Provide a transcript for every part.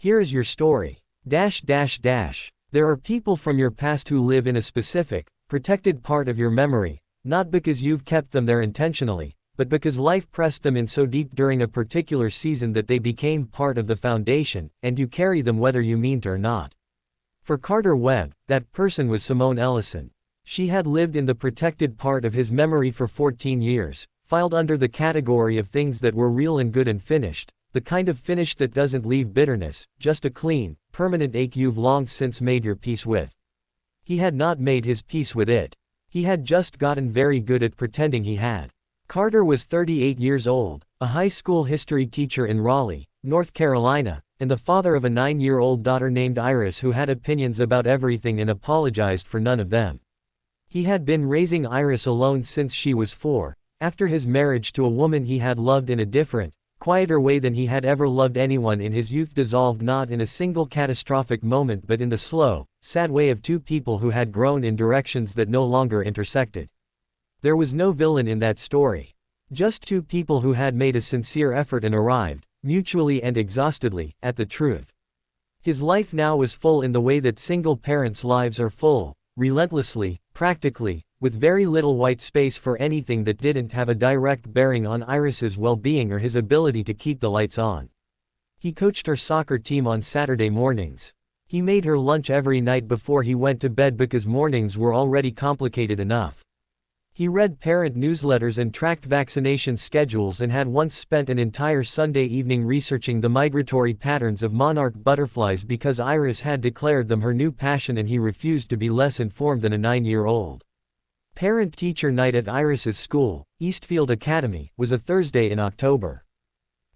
Here is your story. There are people from your past who live in a specific, protected part of your memory, not because you've kept them there intentionally, but because life pressed them in so deep during a particular season that they became part of the foundation, and you carry them whether you mean to or not. For Carter Webb, that person was Simone Ellison. She had lived in the protected part of his memory for 14 years, filed under the category of things that were real and good and finished, the kind of finish that doesn't leave bitterness, just a clean, permanent ache you've long since made your peace with. He had not made his peace with it. He had just gotten very good at pretending he had. Carter was 38 years old, a high school history teacher in Raleigh, North Carolina, and the father of a 9-year-old daughter named Iris who had opinions about everything and apologized for none of them. He had been raising Iris alone since she was 4, after his marriage to a woman he had loved in a different, quieter way than he had ever loved anyone in his youth, dissolved not in a single catastrophic moment but in the slow, sad way of two people who had grown in directions that no longer intersected. There was no villain in that story. Just two people who had made a sincere effort and arrived, mutually and exhaustedly, at the truth. His life now was full in the way that single parents' lives are full, relentlessly, practically, with very little white space for anything that didn't have a direct bearing on Iris's well-being or his ability to keep the lights on. He coached her soccer team on Saturday mornings. He made her lunch every night before he went to bed because mornings were already complicated enough. He read parent newsletters and tracked vaccination schedules and had once spent an entire Sunday evening researching the migratory patterns of monarch butterflies because Iris had declared them her new passion and he refused to be less informed than a 9-year-old. Parent-teacher night at Iris's school, Eastfield Academy, was a Thursday in October.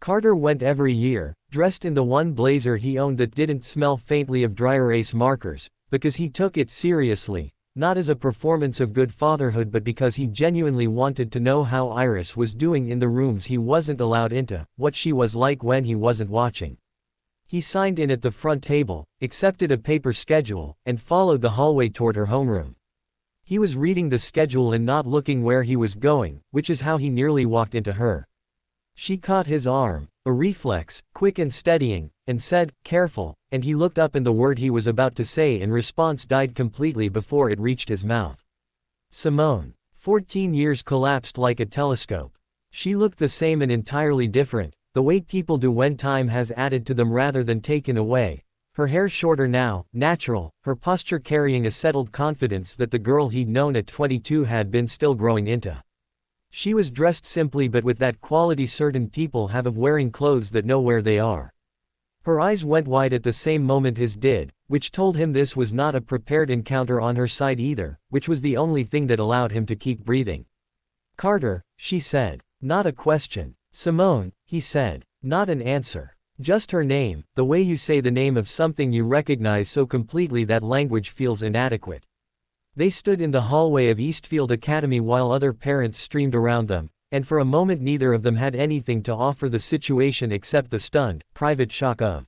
Carter went every year, dressed in the one blazer he owned that didn't smell faintly of dry erase markers, because he took it seriously, not as a performance of good fatherhood but because he genuinely wanted to know how Iris was doing in the rooms he wasn't allowed into, what she was like when he wasn't watching. He signed in at the front table, accepted a paper schedule, and followed the hallway toward her homeroom. He was reading the schedule and not looking where he was going, which is how he nearly walked into her. She caught his arm, a reflex, quick and steadying, and said, "Careful," and he looked up and the word he was about to say in response died completely before it reached his mouth. Simone. 14 years collapsed like a telescope. She looked the same and entirely different, the way people do when time has added to them rather than taken away. Her hair shorter now, natural, her posture carrying a settled confidence that the girl he'd known at 22 had been still growing into. She was dressed simply but with that quality certain people have of wearing clothes that know where they are. Her eyes went wide at the same moment his did, which told him this was not a prepared encounter on her side either, which was the only thing that allowed him to keep breathing. "Carter," she said. Not a question. "Simone," he said. Not an answer. Just her name, the way you say the name of something you recognize so completely that language feels inadequate. They stood in the hallway of Eastfield Academy while other parents streamed around them, and for a moment neither of them had anything to offer the situation except the stunned, private shock of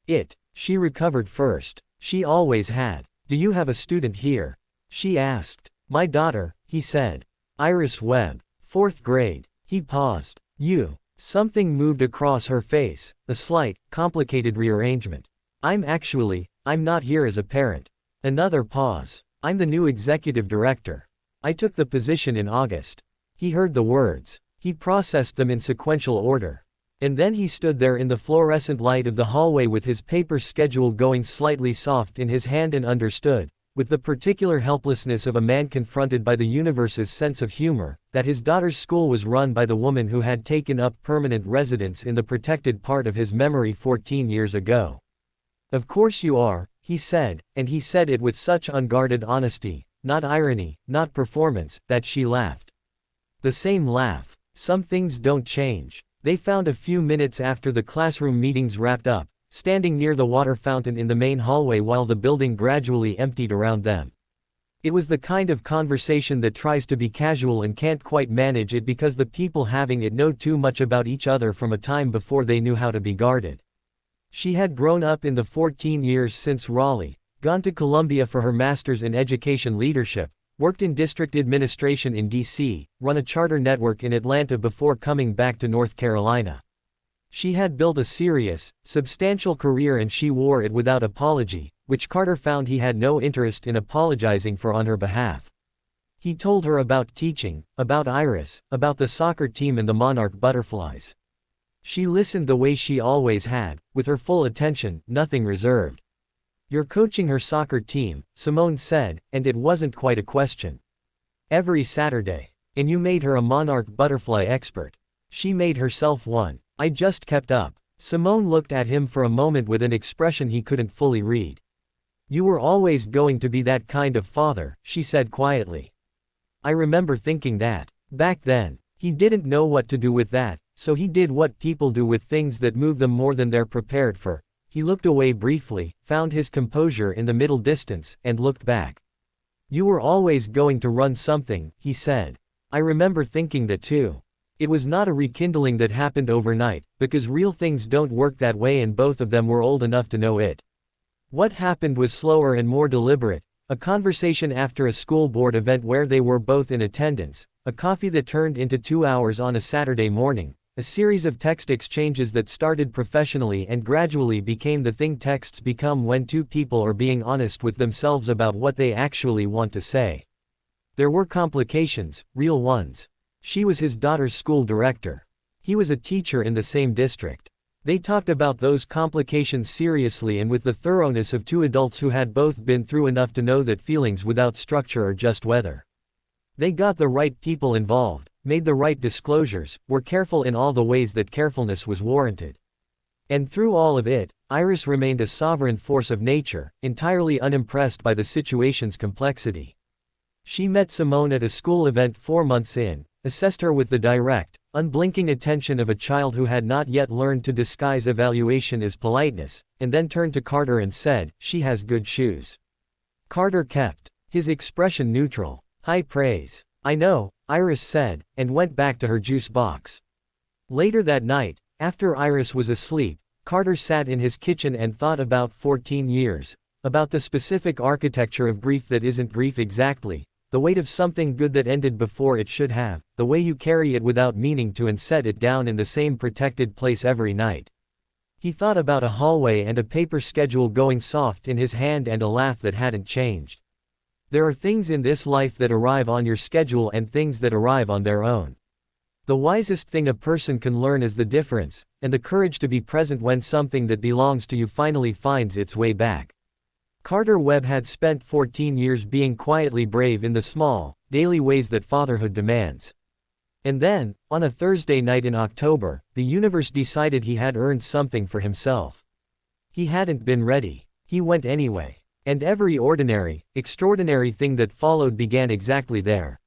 it. She recovered first. She always had. "Do you have a student here?" she asked. "My daughter," he said. "Iris Webb. 4th grade." He paused. "You." Something moved across her face, a slight, complicated rearrangement. I'm not here as a parent." Another pause. "I'm the new executive director. I took the position in August." He heard the words. He processed them in sequential order. And then he stood there in the fluorescent light of the hallway with his paper schedule going slightly soft in his hand and understood, with the particular helplessness of a man confronted by the universe's sense of humor, that his daughter's school was run by the woman who had taken up permanent residence in the protected part of his memory 14 years ago. "Of course you are," he said, and he said it with such unguarded honesty, not irony, not performance, that she laughed. The same laugh. Some things don't change. They found a few minutes after the classroom meetings wrapped up, standing near the water fountain in the main hallway while the building gradually emptied around them. It was the kind of conversation that tries to be casual and can't quite manage it because the people having it know too much about each other from a time before they knew how to be guarded. She had grown up in the 14 years since Raleigh, gone to Columbia for her master's in education leadership, worked in district administration in D.C., run a charter network in Atlanta before coming back to North Carolina. She had built a serious, substantial career and she wore it without apology, which Carter found he had no interest in apologizing for on her behalf. He told her about teaching, about Iris, about the soccer team and the monarch butterflies. She listened the way she always had, with her full attention, nothing reserved. "You're coaching her soccer team," Simone said, and it wasn't quite a question. "Every Saturday. And you made her a monarch butterfly expert." "She made herself one. I just kept up." Simone looked at him for a moment with an expression he couldn't fully read. "You were always going to be that kind of father," she said quietly. "I remember thinking that. Back then. He didn't know what to do with that, so he did what people do with things that move them more than they're prepared for." He looked away briefly, found his composure in the middle distance, and looked back. "You were always going to run something," he said. "I remember thinking that too. It was not a rekindling that happened overnight, because real things don't work that way and both of them were old enough to know it. What happened was slower and more deliberate. A conversation after a school board event where they were both in attendance, a coffee that turned into 2 hours on a Saturday morning, a series of text exchanges that started professionally and gradually became the thing texts become when two people are being honest with themselves about what they actually want to say. There were complications, real ones. She was his daughter's school director. He was a teacher in the same district. They talked about those complications seriously and with the thoroughness of two adults who had both been through enough to know that feelings without structure are just weather. They got the right people involved, made the right disclosures, were careful in all the ways that carefulness was warranted. And through all of it, Iris remained a sovereign force of nature, entirely unimpressed by the situation's complexity. She met Simone at a school event 4 months in, assessed her with the direct, unblinking attention of a child who had not yet learned to disguise evaluation as politeness, and then turned to Carter and said, "She has good shoes." Carter kept his expression neutral. "High praise. I know," Iris said, and went back to her juice box. Later that night, after Iris was asleep, Carter sat in his kitchen and thought about 14 years, about the specific architecture of grief that isn't grief exactly, the weight of something good that ended before it should have, the way you carry it without meaning to and set it down in the same protected place every night. He thought about a hallway and a paper schedule going soft in his hand and a laugh that hadn't changed. There are things in this life that arrive on your schedule and things that arrive on their own. The wisest thing a person can learn is the difference, and the courage to be present when something that belongs to you finally finds its way back. Carter Webb had spent 14 years being quietly brave in the small, daily ways that fatherhood demands. And then, on a Thursday night in October, the universe decided he had earned something for himself. He hadn't been ready. He went anyway. And every ordinary, extraordinary thing that followed began exactly there.